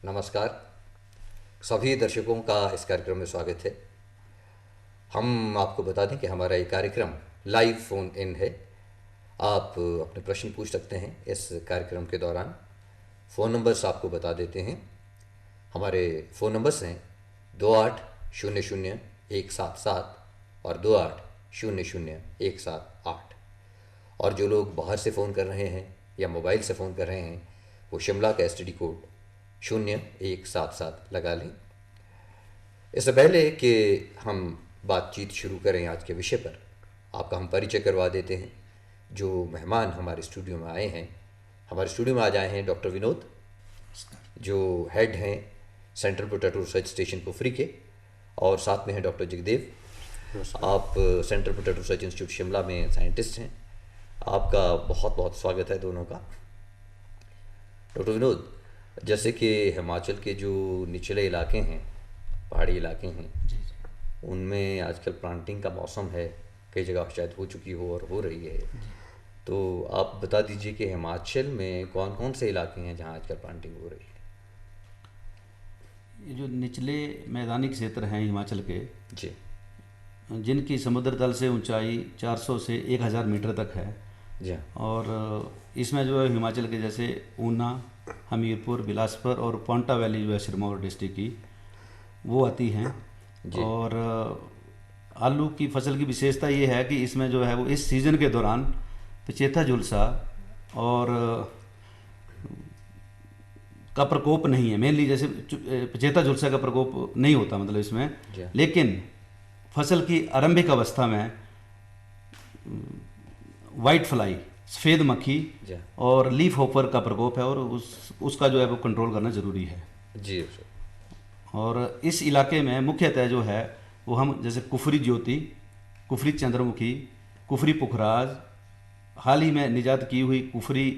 नमस्कार। सभी दर्शकों का इस कार्यक्रम में स्वागत है। हम आपको बता दें कि हमारा ये कार्यक्रम लाइव फ़ोन इन है। आप अपने प्रश्न पूछ सकते हैं इस कार्यक्रम के दौरान। फ़ोन नंबर्स आपको बता देते हैं। हमारे फ़ोन नंबर्स हैं 2800 177 और 2800 178। और जो लोग बाहर से फ़ोन कर रहे हैं या मोबाइल से फ़ोन कर रहे हैं, वो शिमला का एसटीडी कोड 0177 लगा लें। इससे पहले कि हम बातचीत शुरू करें आज के विषय पर, आपका हम परिचय करवा देते हैं। जो मेहमान हमारे स्टूडियो में आए हैं, हमारे स्टूडियो में आज आए हैं डॉक्टर विनोद, जो हेड हैं centre for tattoo research station Kufri के, और साथ में हैं डॉक्टर जगदेव। आप centre for tattoo research institute Shimla में साइंटिस्ट हैं। आपका बहुत बहुत स्वागत है दोनों का। डॉक्टर विनोद, जैसे कि हिमाचल के जो निचले इलाके हैं, पहाड़ी इलाके हैं, उनमें आजकल प्लांटिंग का मौसम है। कई जगह शायद हो चुकी हो और हो रही है। तो आप बता दीजिए कि हिमाचल में कौन कौन से इलाके हैं जहाँ आजकल प्लांटिंग हो रही है। ये जो निचले मैदानी क्षेत्र हैं हिमाचल के, जी जिनकी समुद्र तल से ऊंचाई 400 से 1000 मीटर तक है, जी हाँ। और इसमें जो है हिमाचल के जैसे ऊना, हमीरपुर, बिलासपुर और पांवटा वैली जो है सिरमौर डिस्ट्रिक्ट की, वो आती हैं। जी और आलू की फसल की विशेषता ये है कि इसमें जो है वो इस सीज़न के दौरान पचेथा झुलसा और का प्रकोप नहीं है। मेनली जैसे पचेता झुलसा का प्रकोप नहीं होता मतलब इसमें, जी हाँ। लेकिन फसल की आरंभिक अवस्था में वाइट फ्लाई, सफ़ेद मक्खी जी हाँ। और लीफ होपर का प्रकोप है, और उसका जो है वो कंट्रोल करना ज़रूरी है। जी सर। और इस इलाके में मुख्यतः जो है वो हम जैसे कुफरी ज्योति, कुफरी चंद्रमुखी, कुफरी पुखराज, हाल ही में निजात की हुई कुफरी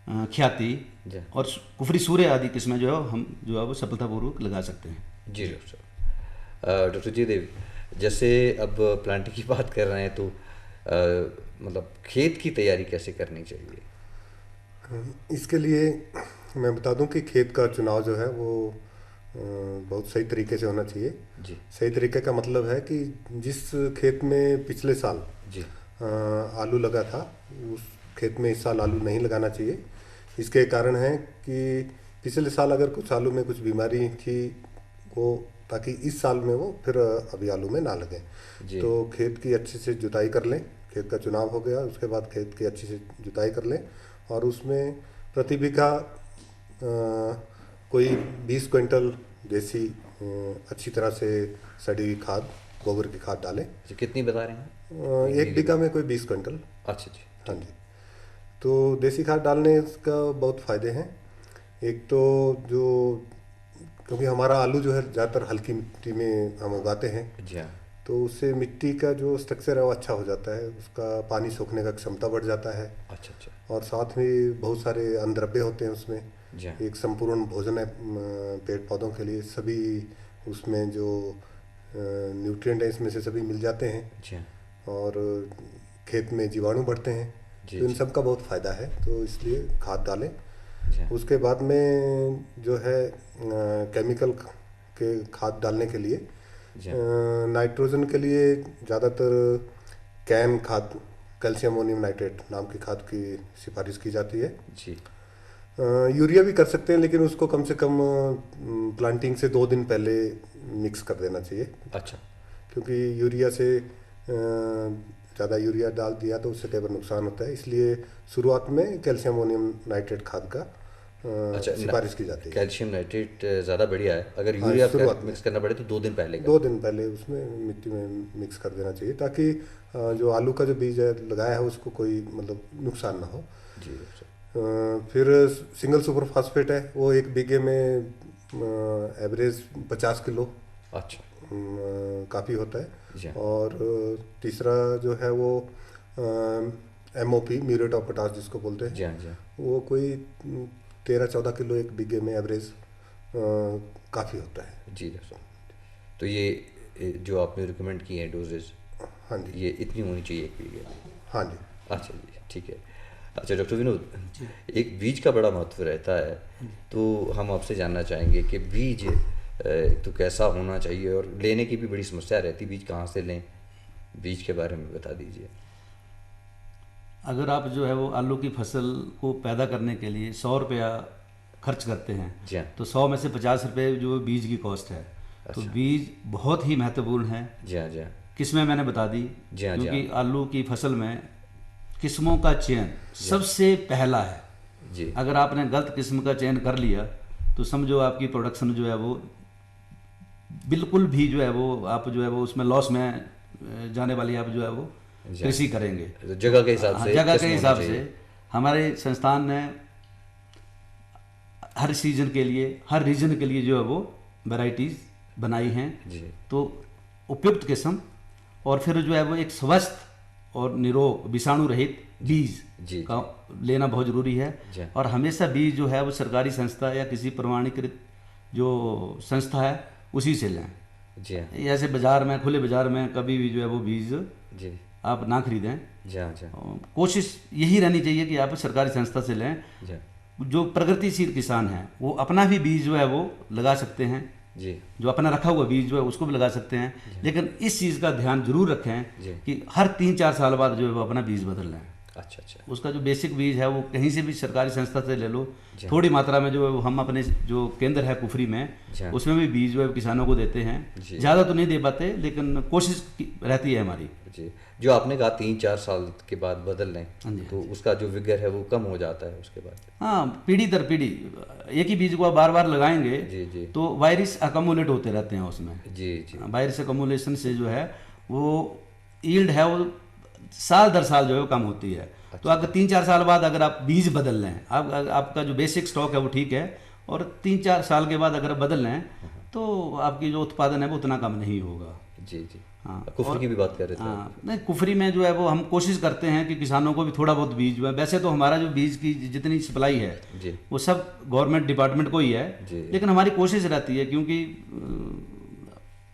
ख्याति जी हाँ। और कुफरी सूर्य आदि किस्में जो है हम जो है वो सफलतापूर्वक लगा सकते हैं। जी डॉक्टर। डॉक्टर जी देव, जैसे अब प्लांटिंग की बात कर रहे हैं तो मतलब खेत की तैयारी कैसे करनी चाहिए। इसके लिए मैं बता दूं कि खेत का चुनाव जो है वो बहुत सही तरीके से होना चाहिए। जी सही तरीके का मतलब है कि जिस खेत में पिछले साल जी आलू लगा था, उस खेत में इस साल आलू नहीं लगाना चाहिए। इसके कारण है कि पिछले साल अगर कुछ आलू में कुछ बीमारी थी, वो ताकि इस साल में वो फिर अभी आलू में ना लगे। जी तो खेत की अच्छे से जुताई कर लें। खेत का चुनाव हो गया, उसके बाद खेत की अच्छी से जुताई कर लें और उसमें प्रति बीघा कोई 20 क्विंटल देसी अच्छी तरह से सड़ी हुई खाद, गोबर की खाद डालें। जी कितनी बता रहे हैं? एक बीघा में कोई 20 क्विंटल। अच्छा जी। हाँ जी। तो देसी खाद डालने का बहुत फ़ायदे हैं। एक तो जो, क्योंकि हमारा आलू जो है ज़्यादातर हल्की मिट्टी में हम उगाते हैं, जी हाँ। तो उससे मिट्टी का जो स्ट्रक्चर है वो अच्छा हो जाता है, उसका पानी सोखने का क्षमता बढ़ जाता है। अच्छा अच्छा। और साथ में बहुत सारे अनद्रव्य होते हैं उसमें। जी हाँ। एक संपूर्ण भोजन है पेड़ पौधों के लिए। सभी उसमें जो न्यूट्रिएंट है इसमें से सभी मिल जाते हैं जी हाँ। और खेत में जीवाणु बढ़ते हैं। जी तो इन जी सब का बहुत फ़ायदा है, तो इसलिए खाद डालें। जी हाँ। उसके बाद में जो है केमिकल के खाद डालने के लिए जी हाँ। नाइट्रोजन के लिए ज़्यादातर कैन खाद, कैल्शियम अमोनियम नाइट्रेट नाम की खाद की सिफारिश की जाती है। जी यूरिया भी कर सकते हैं, लेकिन उसको कम से कम प्लांटिंग से 2 दिन पहले मिक्स कर देना चाहिए, अच्छा क्योंकि यूरिया से ज़्यादा यूरिया डाल दिया तो उससे कई बार नुकसान होता है। इसलिए शुरुआत में कैल्शियम अमोनियम नाइट्रेट खाद का अच्छा। सिफारिश की जाती है। कैल्शियम नाइट्रेट ज़्यादा बढ़िया है। अगर हाँ, यूरिया शुरुआत में मिक्स करना पड़े तो 2 दिन पहले कर। 2 दिन पहले उसमें मिट्टी में मिक्स कर देना चाहिए, ताकि जो आलू का जो बीज है लगाया है उसको कोई मतलब नुकसान ना हो। जी डॉक्टर। फिर सिंगल सुपर फास्फेट है, वो एक बीघे में एवरेज 50 किलो अच्छा। काफ़ी होता है। जी हाँ। और तीसरा जो है वो MOP, म्यूरेट ऑफ पोटाश जिसको बोलते जी हैं, हाँ। जी हाँ। वो कोई 13-14 किलो एक बीघे में एवरेज काफ़ी होता है। जी डॉक्टर। तो ये जो आपने रिकमेंड किए हैं डोजेज, हाँ जी। ये इतनी होनी चाहिए एक बीघे में। हाँ जी। अच्छा जी ठीक है। अच्छा डॉक्टर विनोद, एक बीज का बड़ा महत्व रहता है, तो हम आपसे जानना चाहेंगे कि बीज तो कैसा होना चाहिए, और लेने की भी बड़ी समस्या रहती, बीज कहाँ से लें, बीज के बारे में बता दीजिए। अगर आप जो है वो आलू की फसल को पैदा करने के लिए 100 रुपया खर्च करते हैं, जी हाँ। तो 100 में से 50 रुपये जो बीज की कॉस्ट है। तो बीज बहुत ही महत्वपूर्ण है। जी हाँ, जी हाँ, किस्में मैंने बता दी, जी हाँ, जी क्योंकि आलू की फसल में किस्मों का चयन सबसे पहला है। जी अगर आपने गलत किस्म का चयन कर लिया तो समझो आपकी प्रोडक्शन जो है वो बिल्कुल भी जो है वो आप जो है वो उसमें लॉस में जाने वाली आप जो है वो कृषि करेंगे। तो जगह के हिसाब से, जगह के किस्म हिसाब होनी से चाहिए। हमारे संस्थान ने हर सीजन के लिए, हर रीजन के लिए जो है वो वैरायटीज बनाई हैं। जी तो उपयुक्त किस्म और फिर जो है वो एक स्वस्थ और निरोग विषाणु रहित बीज जी का लेना बहुत जरूरी है। जी। और हमेशा बीज जो है वो सरकारी संस्था या किसी प्रमाणीकृत जो संस्था है उसी से लें। जी हाँ, ऐसे बाजार में, खुले बाजार में कभी भी जो है वो बीज जी आप ना खरीदें। जी हाँ, जी हाँ, कोशिश यही रहनी चाहिए कि आप सरकारी संस्था से लें। जी हाँ, जो प्रगतिशील किसान हैं वो अपना भी बीज जो है वो लगा सकते हैं, जी जो अपना रखा हुआ बीज जो है उसको भी लगा सकते हैं। लेकिन इस चीज़ का ध्यान जरूर रखें जी। कि हर 3-4 साल बाद जो है वो अपना बीज बदल लें। अच्छा अच्छा, उसका जो बेसिक बीज है वो कहीं से भी सरकारी संस्था से ले लो। थोड़ी मात्रा में जो है वो हम अपने जो केंद्र है कुफरी में, जी। उसमें भी बीज जो है किसानों को देते हैं। जी। ज़्यादा तो नहीं दे पाते, लेकिन कोशिश रहती है हमारी। जी। जो आपने कहा 3-4 साल के बाद बदल लें, हाँ जी, तो उसका जो विगर है वो कम हो जाता है उसके बाद। हाँ, पीढ़ी दर पीढ़ी एक ही बीज को आप बार बार लगाएंगे जी जी तो वायरस अकमुलेट होते रहते हैं उसमें। जी जी वायरस अकमुलेशन से जो है वो ईल्ड है वो साल दर साल जो है वो कम होती है। तो अगर 3-4 साल बाद अगर आप बीज बदल लें, आपका जो बेसिक स्टॉक है वो ठीक है, और 3-4 साल के बाद अगर बदल लें तो आपकी जो उत्पादन है वो उतना कम नहीं होगा। जी जी। हाँ, कुफरी की भी बात कर रहे थे। हाँ, नहीं, कुफरी में जो है वो हम कोशिश करते हैं कि किसानों को भी थोड़ा बहुत बीज जो है, वैसे तो हमारा जो बीज की जितनी सप्लाई है जी वो सब गवर्नमेंट डिपार्टमेंट को ही है। जी। लेकिन हमारी कोशिश रहती है, क्योंकि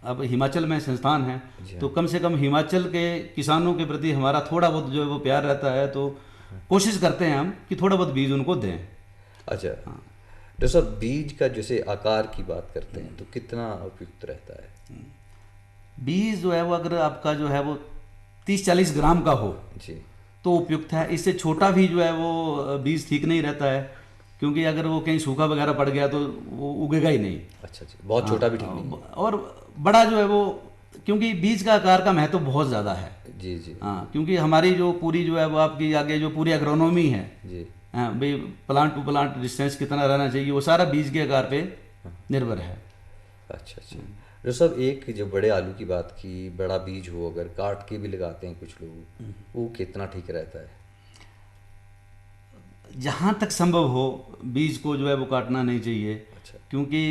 अब हिमाचल में संस्थान है तो कम से कम हिमाचल के किसानों के प्रति हमारा थोड़ा बहुत जो है वो प्यार रहता है, तो कोशिश करते हैं हम कि थोड़ा बहुत बीज उनको दें। अच्छा डॉक्टर साहब, बीज का जैसे आकार की बात करते हैं तो कितना उपयुक्त रहता है? बीज जो है वो अगर आपका जो है वो 30-40 ग्राम का हो जी तो उपयुक्त है। इससे छोटा भी जो है वो बीज ठीक नहीं रहता है, क्योंकि अगर वो कहीं सूखा वगैरह पड़ गया तो वो उगेगा ही नहीं। अच्छा अच्छा, बहुत छोटा भी ठीक नहीं। और बड़ा जो है वो, क्योंकि बीज का आकार का महत्व बहुत ज़्यादा है। जी जी हाँ, क्योंकि हमारी जो पूरी जो है वो आपकी आगे जो पूरी एग्रोनॉमी है, जी हाँ भाई, प्लांट टू प्लांट डिस्टेंस कितना रहना चाहिए, वो सारा बीज के आकार पे निर्भर है। अच्छा अच्छा। डॉक्टर साहब, एक जो बड़े आलू की बात की, बड़ा बीज हो अगर काट के भी लगाते हैं कुछ लोग, वो कितना ठीक रहता है? जहाँ तक संभव हो बीज को जो है वो काटना नहीं चाहिए। अच्छा। क्योंकि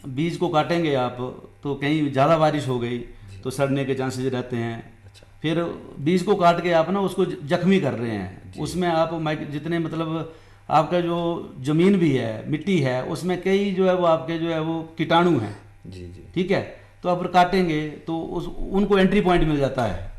बीज को काटेंगे आप तो कहीं ज़्यादा बारिश हो गई तो सड़ने के चांसेस रहते हैं। अच्छा। फिर बीज को काट के आप ना उसको जख्मी कर रहे हैं, उसमें आप जितने मतलब आपका जो ज़मीन भी है, मिट्टी है, उसमें कई जो है वो आपके जो है वो कीटाणु हैं। जी जी ठीक है, तो आप काटेंगे तो उनको एंट्री पॉइंट मिल जाता है।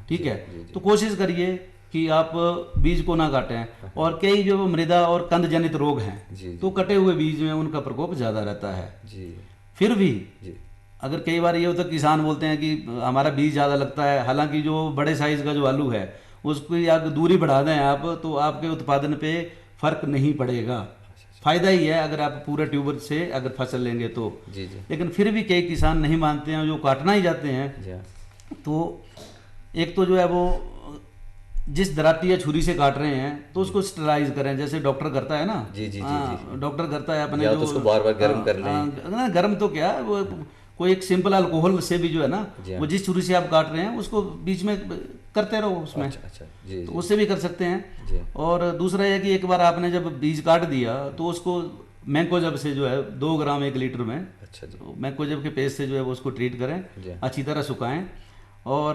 ठीक है, तो कोशिश करिए कि आप बीज को ना काटें। और कई जो मृदा और कंद जनित रोग हैं तो कटे हुए बीज में उनका प्रकोप ज़्यादा रहता है। जी। फिर भी जी अगर कई बार ये होता है किसान बोलते हैं कि हमारा बीज ज़्यादा लगता है, हालांकि जो बड़े साइज़ का जो आलू है उसकी आप दूरी बढ़ा दें आप तो आपके उत्पादन पे फर्क नहीं पड़ेगा। फ़ायदा ही है अगर आप पूरे ट्यूबर से अगर फसल लेंगे तो। जी जी लेकिन फिर भी कई किसान नहीं मानते हैं, जो काटना ही जाते हैं। जी हाँ। तो एक तो जो है वो जिस दराती या छुरी से काट रहे हैं तो उसको स्टराइज करें, जैसे डॉक्टर करता है ना। जी जी जी हाँ, डॉक्टर करता है अपने या जो तो उसको बार बार गर्म कर लें। गर्म तो क्या है, वो कोई एक सिंपल अल्कोहल से भी जो है ना, जी हाँ। वो जिस छुरी से आप काट रहे हैं उसको बीच में करते रहो उसमें। अच्छा अच्छा। जी तो जी उससे भी कर सकते जी। हैं। और दूसरा यह कि एक बार आपने जब बीज काट दिया तो उसको मैंकोजब से जो है 2 ग्राम 1 लीटर में, अच्छा जी तो मैंकोजब के पेस्ट से जो है वो उसको ट्रीट करें, जी। अच्छी तरह सुखाएं। और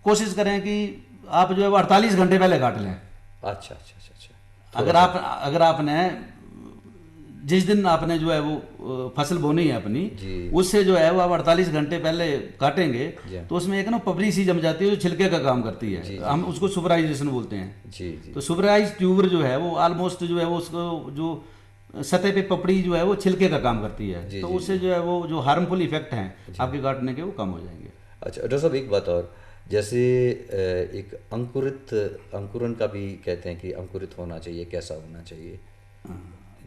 कोशिश करें कि आप जो है वो 48 घंटे पहले काट लें। अच्छा अच्छा अच्छा अच्छा। अगर आपने जिस दिन आपने जो है वो फसल बोनी है अपनी, जी। उससे जो है वो आप 48 घंटे पहले काटेंगे जी। तो उसमें एक ना पपड़ी सी जम जाती है जो छिलके का काम करती है। जी, हम उसको सुपराइजेशन बोलते हैं। जी जी तो सुपराइज ट्यूबर जो है वो ऑलमोस्ट जो है वो उसको जो सतह पे पपड़ी जो है वो छिलके का काम करती है। जी, तो जी, उससे जो है वो जो हार्मफुल इफेक्ट हैं आपके काटने के वो कम हो जाएंगे। अच्छा डॉक्टर साहब, एक बात और, जैसे एक अंकुरन का भी कहते हैं कि अंकुरित होना चाहिए, कैसा होना चाहिए?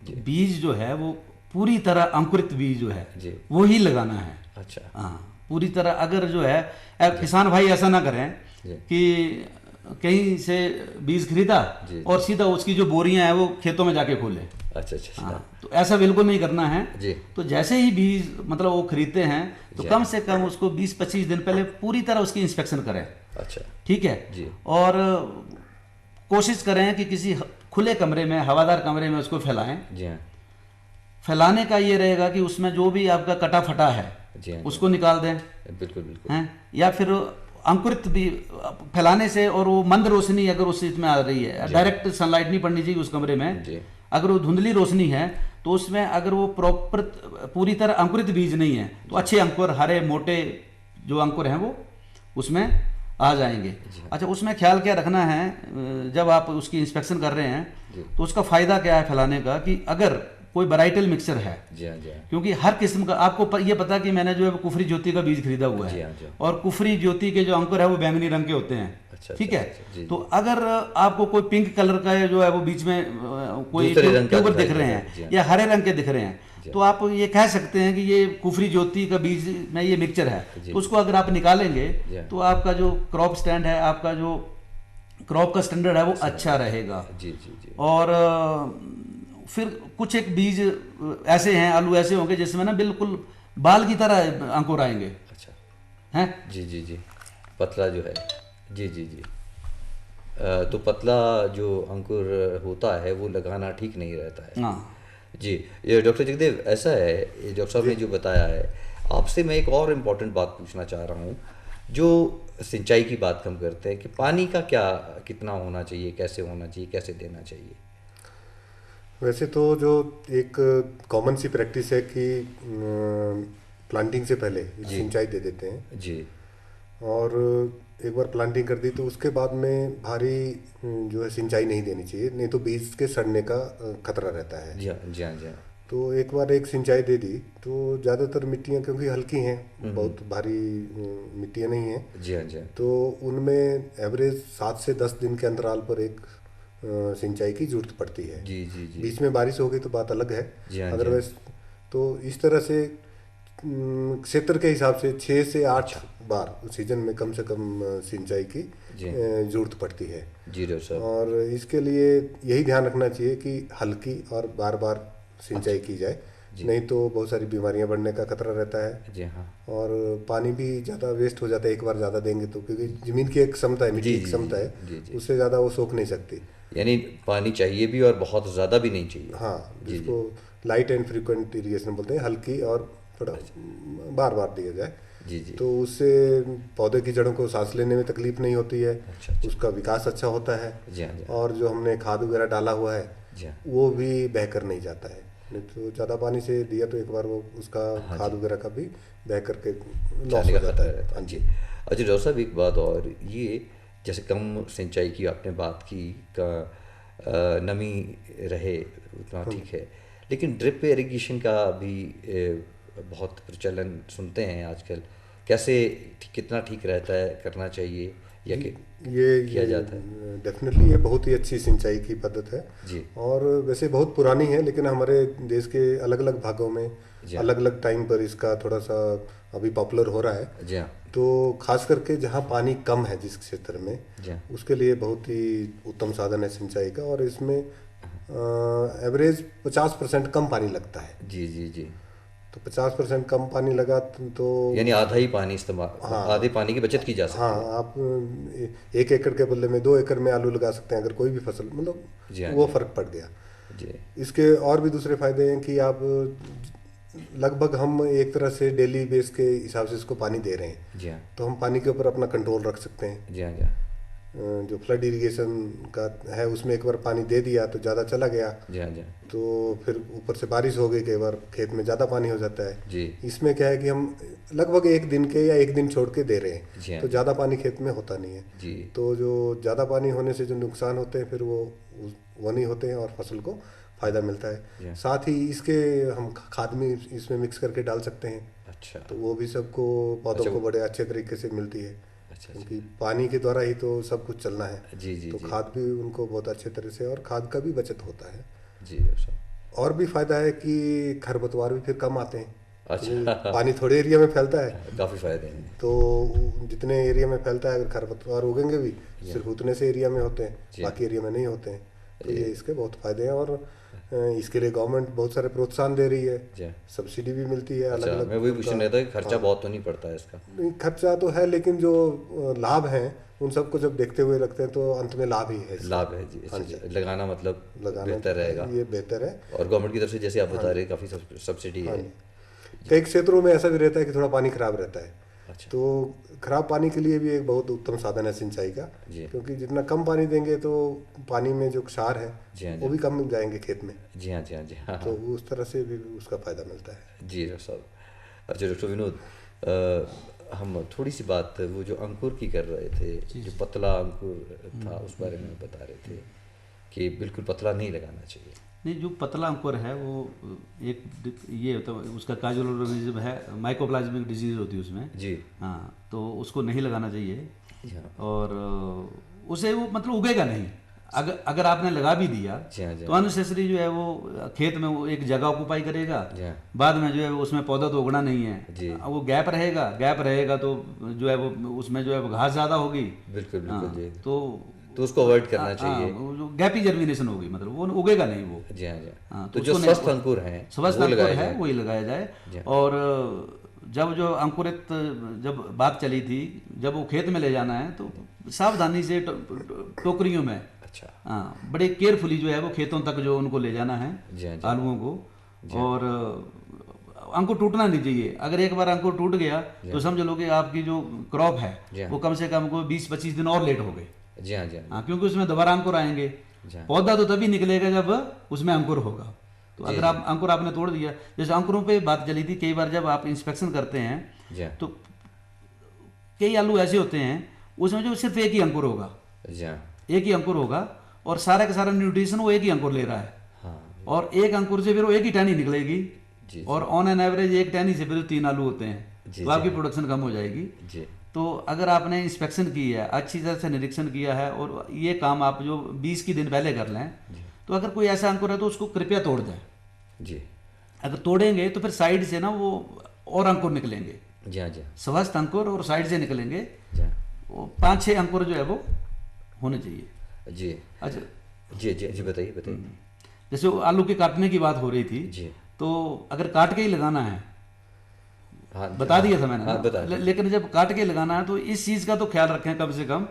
तो बीज जो है वो पूरी तरह अंकुरित बीज जो है जी। वो ही लगाना है। अच्छा। हाँ, पूरी तरह। अगर जो है किसान भाई ऐसा ना करें जी। कि कहीं से बीज खरीदा जी। और सीधा उसकी जो बोरियां हैं वो खेतों में जाके खोले। अच्छा अच्छा। हाँ, तो ऐसा बिल्कुल नहीं करना है। जी। तो जैसे ही बीज मतलब वो खरीदते हैं तो जी। कम से कम उसको 20-25 दिन पहले पूरी तरह उसकी इंस्पेक्शन करें। अच्छा। ठीक है जी। और कोशिश करें कि किसी खुले कमरे में, हवादार कमरे में उसको फैलाएं। जी हाँ। फैलाने का ये रहेगा कि उसमें जो भी आपका कटा फटा है जी हाँ। उसको निकाल दें। बिल्कुल बिल्कुल। हैं या फिर अंकुरित भी फैलाने से, और वो मंद रोशनी अगर उस में आ रही है, डायरेक्ट सनलाइट नहीं पड़नी चाहिए उस कमरे में। जी। अगर वो धुंधली रोशनी है तो उसमें अगर वो प्रॉपर पूरी तरह अंकुरित बीज नहीं है तो अच्छे अंकुर, हरे मोटे जो अंकुर हैं वो उसमें आ जाएंगे। अच्छा, उसमें ख्याल क्या रखना है जब आप उसकी इंस्पेक्शन कर रहे हैं तो उसका फ़ायदा क्या है फैलाने का, कि अगर कोई वैराइटल मिक्सचर है, जी हाँ जी हाँ। क्योंकि हर किस्म का आपको ये पता कि मैंने जो है वो कुफरी ज्योति का बीज खरीदा हुआ जी है हाँ, जी हाँ। और कुफरी ज्योति के जो अंकुर है वो बैंगनी रंग के होते हैं। अच्छा, ठीक अच्छा, है। अच्छा, जी, तो अगर आपको कोई पिंक कलर का जो है वो बीच में कोई दूसरे रंग का ट्यूबर दिखाई दिख रहे दे रहा है, जी हैं हाँ। या हरे रंग के दिख रहे हैं तो आप ये कह सकते हैं कि ये कुफरी ज्योति का बीज में ये मिक्सचर है। जी। तो उसको अगर आप निकालेंगे जी। तो आपका जो क्रॉप स्टैंड है, आपका जो क्रॉप का स्टैंडर्ड है वो अच्छा रहेगा। जी जी जी। और फिर कुछ एक बीज ऐसे हैं, आलू ऐसे होंगे जिसमें ना बिल्कुल बाल की तरह अंकुर आएंगे। अच्छा। हैं। जी जी जी। पतला जो है। जी जी जी। तो पतला जो अंकुर होता है वो लगाना ठीक नहीं रहता है। हाँ जी। ये डॉक्टर जगदेव, ऐसा है, ये डॉक्टर साहब ने जो बताया है, आपसे मैं एक और इम्पोर्टेंट बात पूछना चाह रहा हूँ। जो सिंचाई की बात हम करते हैं कि पानी का क्या कितना होना चाहिए, कैसे होना चाहिए, कैसे देना चाहिए? वैसे तो जो एक कॉमन सी प्रैक्टिस है कि प्लांटिंग से पहले सिंचाई दे देते हैं। जी। और एक बार प्लांटिंग कर दी तो उसके बाद में भारी जो है सिंचाई नहीं देनी चाहिए, नहीं तो बीज के सड़ने का खतरा रहता है। जी हाँ जी हाँ जी हाँ। तो एक बार एक सिंचाई दे दी तो ज़्यादातर मिट्टियाँ क्योंकि हल्की हैं, बहुत भारी मिट्टियाँ नहीं हैं, जी हाँ जी हाँ। तो उनमें एवरेज 7 से 10 दिन के अंतराल पर एक सिंचाई की जरूरत पड़ती है। जी जी जी। बीच में बारिश हो गई तो बात अलग है। जी हाँ, अदरवाइज तो इस तरह से क्षेत्र के हिसाब से 6 से 8 बार सीजन में कम से कम सिंचाई की जरूरत पड़ती है। जी डॉक्टर साहब। और इसके लिए यही ध्यान रखना चाहिए कि हल्की और बार बार सिंचाई की जाए, नहीं तो बहुत सारी बीमारियां बढ़ने का खतरा रहता है। जी हाँ। और पानी भी ज़्यादा वेस्ट हो जाता है एक बार ज़्यादा देंगे तो, क्योंकि ज़मीन की एक क्षमता है, मिट्टी की क्षमता है, उससे ज़्यादा वो सोख नहीं सकती। यानी पानी चाहिए भी और बहुत ज़्यादा भी नहीं चाहिए। हाँ, जिसको लाइट एंड फ्रीक्वेंट इरिगेशन बोलते हैं, हल्की और थोड़ा बार बार दिया जाए। जी जी। तो उससे पौधे की जड़ों को सांस लेने में तकलीफ नहीं होती है। अच्छा, अच्छा। उसका विकास अच्छा होता है। जी हाँ जी हाँ। और जो हमने खाद वगैरह डाला हुआ है जी हाँ। वो भी बहकर नहीं जाता है, नहीं तो ज़्यादा पानी से दिया तो एक बार वो उसका खाद वगैरह का भी बह करके लॉस हो जाता है। हाँ जी। अच्छा डॉक्टर साहब, एक बात और, ये जैसे कम सिंचाई की आपने बात की का नमी रहे उतना ठीक है, लेकिन ड्रिप इरिगेशन का भी बहुत प्रचलन सुनते हैं आजकल, कैसे कितना ठीक रहता है, करना चाहिए या कि ये किया जाता है? डेफिनेटली ये बहुत ही अच्छी सिंचाई की पद्धत है जी। और वैसे बहुत पुरानी है, लेकिन हमारे देश के अलग अलग भागों में अलग अलग टाइम पर इसका थोड़ा सा अभी पॉपुलर हो रहा है। जी हाँ। तो खास करके जहाँ पानी कम है जिस क्षेत्र में, उसके लिए बहुत ही उत्तम साधन है सिंचाई का। और इसमें एवरेज 50% कम पानी लगता है। जी जी जी। तो 50% कम पानी लगा तो यानी आधा ही पानी इस्तेमाल, आधे पानी की बचत की जा सकती है। हाँ, आप 1 एकड़ के बदले में 2 एकड़ में आलू लगा सकते हैं अगर कोई भी फसल, मतलब वो फर्क पड़ गया। जी। इसके और भी दूसरे फायदे हैं कि आप लगभग हम एक तरह से डेली बेस के हिसाब से इसको पानी दे रहे हैं। जी हाँ। तो हम पानी के ऊपर अपना कंट्रोल रख सकते हैं। जी हाँ जी हाँ। जो फ्लड इरिगेशन का है उसमें एक बार पानी दे दिया तो ज़्यादा चला गया, जी हाँ जी तो फिर ऊपर से बारिश हो गई, कई बार खेत में ज़्यादा पानी हो जाता है। जी इसमें क्या है कि हम लगभग एक दिन के या एक दिन छोड़ के दे रहे जी हैं, हाँ। तो ज़्यादा पानी खेत में होता नहीं है। जी तो जो ज़्यादा पानी होने से जो नुकसान होते हैं फिर वो नहीं होते हैं और फसल को फ़ायदा मिलता जी। है। साथ ही इसके हम खाद में इसमें मिक्स करके डाल सकते हैं, अच्छा तो वो भी सबको पौधों अच्छा, को बड़े अच्छे तरीके से मिलती है, अच्छा क्योंकि पानी के द्वारा ही तो सब कुछ चलना है। जी जी तो जी खाद भी उनको बहुत अच्छे तरह से, और खाद का भी बचत होता है। जी डॉक्टर साहब। और भी फायदा है कि खरपतवार भी फिर कम आते हैं, क्योंकि अच्छा पानी थोड़े एरिया में फैलता है, काफ़ी फायदे हैं। तो जितने एरिया में फैलता है अगर खरपतवार उगेंगे भी सिर्फ उतने से एरिया में होते हैं, जी। बाकी एरिया में नहीं होते हैं। तो जी। ये इसके बहुत फायदे हैं, और इसके लिए गवर्नमेंट बहुत सारे प्रोत्साहन दे रही है, जी सब्सिडी भी मिलती है अलग अच्छा, अलग। मैं वही पूछने रहा था कि खर्चा बहुत तो नहीं पड़ता है इसका। नहीं, खर्चा तो है, लेकिन जो लाभ हैं उन सबको जब देखते हुए रखते हैं तो अंत में लाभ ही है इसका। लाभ है जी। हाँ अच्छा, लगाना मतलब लगाना बेहतर रहेगा, ये बेहतर है। और गवर्नमेंट की तरफ से जैसे आप बता रहे हैं काफ़ी सब्सिडी हाँ है। जी। कई क्षेत्रों में ऐसा भी रहता है कि थोड़ा पानी खराब रहता है, अच्छा तो खराब पानी के लिए भी एक बहुत उत्तम साधन है सिंचाई का, जी क्योंकि जितना कम पानी देंगे तो पानी में जो क्षार है जी हाँ वो जी भी कम जाएंगे खेत में, जी हाँ जी हाँ जी हाँ तो हाँ उस तरह से भी उसका फायदा मिलता है। जी डॉक्टर साहब। अच्छा डॉक्टर विनोद, हम थोड़ी सी बात वो जो अंकुर की कर रहे थे, जो पतला अंकुर था उस बारे में बता रहे थे कि बिल्कुल पतला नहीं लगाना चाहिए। नहीं, जो पतला अंकुर है वो एक ये होता है, उसका काजुअल ऑर्गेनिज्म है, माइकोप्लाज्मिक डिजीज होती है उसमें। जी हाँ, तो उसको नहीं लगाना चाहिए, जी हाँ और उसे वो मतलब उगेगा नहीं। अगर आपने लगा भी दिया जी हाँ जी तो अननेसेसरी जो है वो खेत में वो एक जगह ऑक्यूपाई करेगा, जी हाँ बाद में जो है वो उसमें पौधा तो उगना नहीं जी। है, वो गैप रहेगा तो जो है वो उसमें जो है वो घास ज़्यादा होगी। बिल्कुल बिल्कुल हाँ, जी। तो उसको अवॉइड करना चाहिए। वो जो गैपी जर्मिनेशन होगी, मतलब वो उगेगा नहीं वो। जी हाँ जी हाँ, तो तो जो उसको नहीं- स्वस्थ अंकुर हैं स्वस्थ वो अंकुर लगाए है जाएं। वही लगाया जाए। जी। और जब जो अंकुरित जब बात चली थी, जब वो खेत में ले जाना है तो सावधानी से टोकरियों में, अच्छा हाँ, बड़े केयरफुली जो है वो खेतों तक जो उनको ले जाना है, जी हाँ जी आलुओं को। और अंकुर टूटना नहीं चाहिए। अगर एक बार अंकुर टूट गया तो समझ लो कि आपकी जो क्रॉप जी है हाँ। वो कम से कम को 20-25 दिन और लेट हो गए। जी हाँ जी हाँ हाँ, क्योंकि उसमें दोबारा अंकुर आएंगे। जी हाँ। पौधा तो तभी निकलेगा जब उसमें अंकुर होगा। तो अगर आप अंकुर आपने तोड़ दिया, जैसे अंकुरों पे बात चली थी, कई बार जब आप इंस्पेक्शन करते हैं जी हाँ तो कई आलू ऐसे होते हैं उसमें जो सिर्फ एक ही अंकुर होगा, जी हाँ एक ही अंकुर होगा, और सारा का सारा न्यूट्रिशन वो एक ही अंकुर ले रहा है, हाँ और एक अंकुर से फिर वो एक ही टहनी निकलेगी, जी और ऑन एन एवरेज एक टहनी से फिर 3 आलू होते हैं, जी, तो आपकी प्रोडक्शन कम हो जाएगी। जी तो अगर आपने इंस्पेक्शन की है, अच्छी तरह से निरीक्षण किया है, और ये काम आप जो 20 की दिन पहले कर लें, तो अगर कोई ऐसा अंकुर है तो उसको कृपया तोड़ दें। जी अगर तोड़ेंगे तो फिर साइड से ना वो और अंकुर निकलेंगे, जी हाँ जी स्वस्थ अंकुर और साइड से निकलेंगे, जी हाँ वो 5-6 अंकुर जो है वो होने चाहिए। जी अच्छा, जी जी जी बताइए बताइए। जैसे वो आलू के काटने की बात हो रही थी, जी तो अगर काट के ही लगाना है, हाँ बता दिया था मैंने हाँ ना, बता लेकिन जब काट के लगाना है तो इस चीज़ का तो ख्याल रखें कम से कम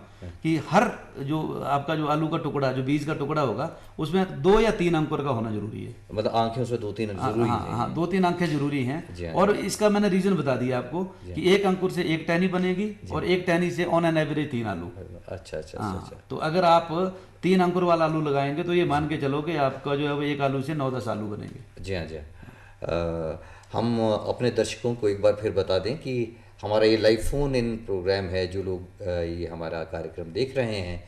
कि हर जो आपका जो आलू का टुकड़ा, जो बीज का टुकड़ा होगा, उसमें 2 या 3 अंकुर का होना जरूरी है। मतलब आंखें उसमें 2-3 जरूरी हाँ हैं। हाँ, 2-3 आंखें जरूरी हैं। जी हाँ। और इसका मैंने रीजन बता दिया आपको कि एक अंकुर से एक टहनी बनेगी, और एक टहनी से ऑन एन एवरेज 3 आलू। अच्छा अच्छा हाँ, अच्छा तो अगर आप 3 अंकुर वाला आलू लगाएंगे तो ये मान के चलो कि आपका जो है वो एक आलू से 9-10 आलू बनेंगे। जी हाँ जी हाँ। हम अपने दर्शकों को एक बार फिर बता दें कि हमारा ये लाइव फ़ोन इन प्रोग्राम है। जो लोग ये हमारा कार्यक्रम देख रहे हैं,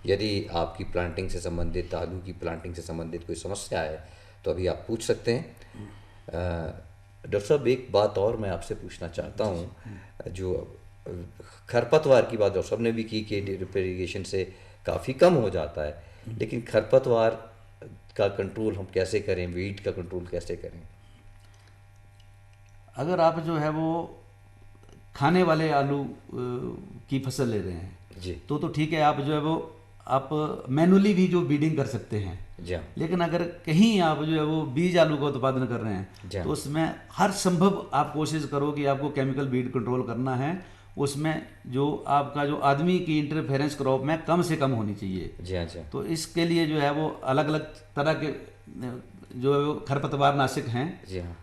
यदि आपकी प्लांटिंग से संबंधित, आलू की प्लांटिंग से संबंधित कोई समस्या है तो अभी आप पूछ सकते हैं। डॉक्टर साहब, एक बात और मैं आपसे पूछना चाहता हूँ। जो खरपतवार की बात डॉक्टर साहब ने भी की कि ड्रिप इरिगेशन से काफ़ी कम हो जाता है, लेकिन खरपतवार का कंट्रोल हम कैसे करें, वीट का कंट्रोल कैसे करें? अगर आप जो है वो खाने वाले आलू की फसल ले रहे हैं जी तो ठीक है, आप जो है वो आप मैनुअली भी जो बीडिंग कर सकते हैं। जी हाँ लेकिन अगर कहीं आप जो है वो बीज आलू का उत्पादन कर रहे जी हैं हाँ। तो उसमें हर संभव आप कोशिश करो कि आपको केमिकल बीड कंट्रोल करना है। उसमें जो आपका जो आदमी की इंटरफेरेंस क्रॉप में कम से कम होनी चाहिए। जी हाँ जी हाँ। तो इसके लिए जो है वो अलग अलग तरह के जो है वो खरपतवार नाशक हैं। जी हाँ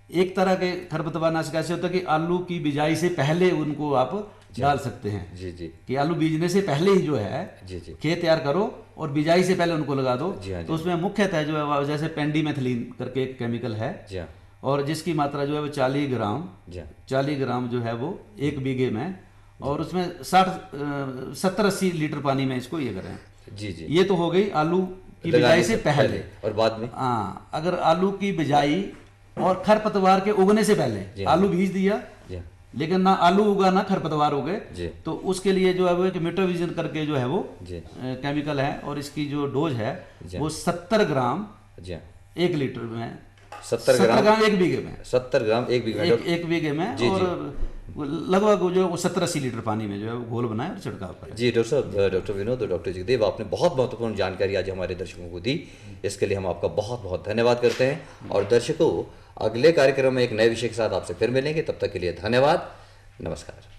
एक तरह के खरपतवार नाशक ऐसे होता है कि आलू की बिजाई से पहले उनको आप डाल सकते हैं जी जी कि आलू बीजने से पहले ही जो है जी जी खेत तैयार करो और बिजाई से पहले उनको लगा दो। जी हाँ, तो उसमें मुख्यतः जो है जैसे पेंडीमेथिलीन करके एक केमिकल है जी हाँ और जिसकी मात्रा जो है वो 40 ग्राम जी हाँ 40 ग्राम जो है वो 1 बीघे में, और उसमें 70-80 लीटर पानी में इसको ये करें। जी जी ये तो हो गई आलू की लगाने बिजाई से पहले। और बाद में हाँ, अगर आलू की बिजाई और खरपतवार के उगने से पहले आलू बीज दिया जी हाँ लेकिन ना आलू उगा ना खरपतवार हो जी। गए, तो उसके लिए जो है वो एक मिटोविजन करके जो है वो जी केमिकल है और इसकी जो डोज है जी। वो 70 ग्राम जी हाँ 1 लीटर में, 70 ग्राम 1 बीघे में, 70 ग्राम 1 बीघा में। एक बीघे में। जी, और लगभग जो 70-80 लीटर पानी में जो है वो घोल बनाए और छिड़काव करें। जी डॉक्टर साहब, डॉक्टर विनोद और डॉक्टर जगदेव, आपने बहुत महत्वपूर्ण जानकारी आज हमारे दर्शकों को दी, इसके लिए हम आपका बहुत बहुत धन्यवाद करते हैं। और दर्शकों, अगले कार्यक्रम में एक नए विषय के साथ आपसे फिर मिलेंगे, तब तक के लिए धन्यवाद, नमस्कार।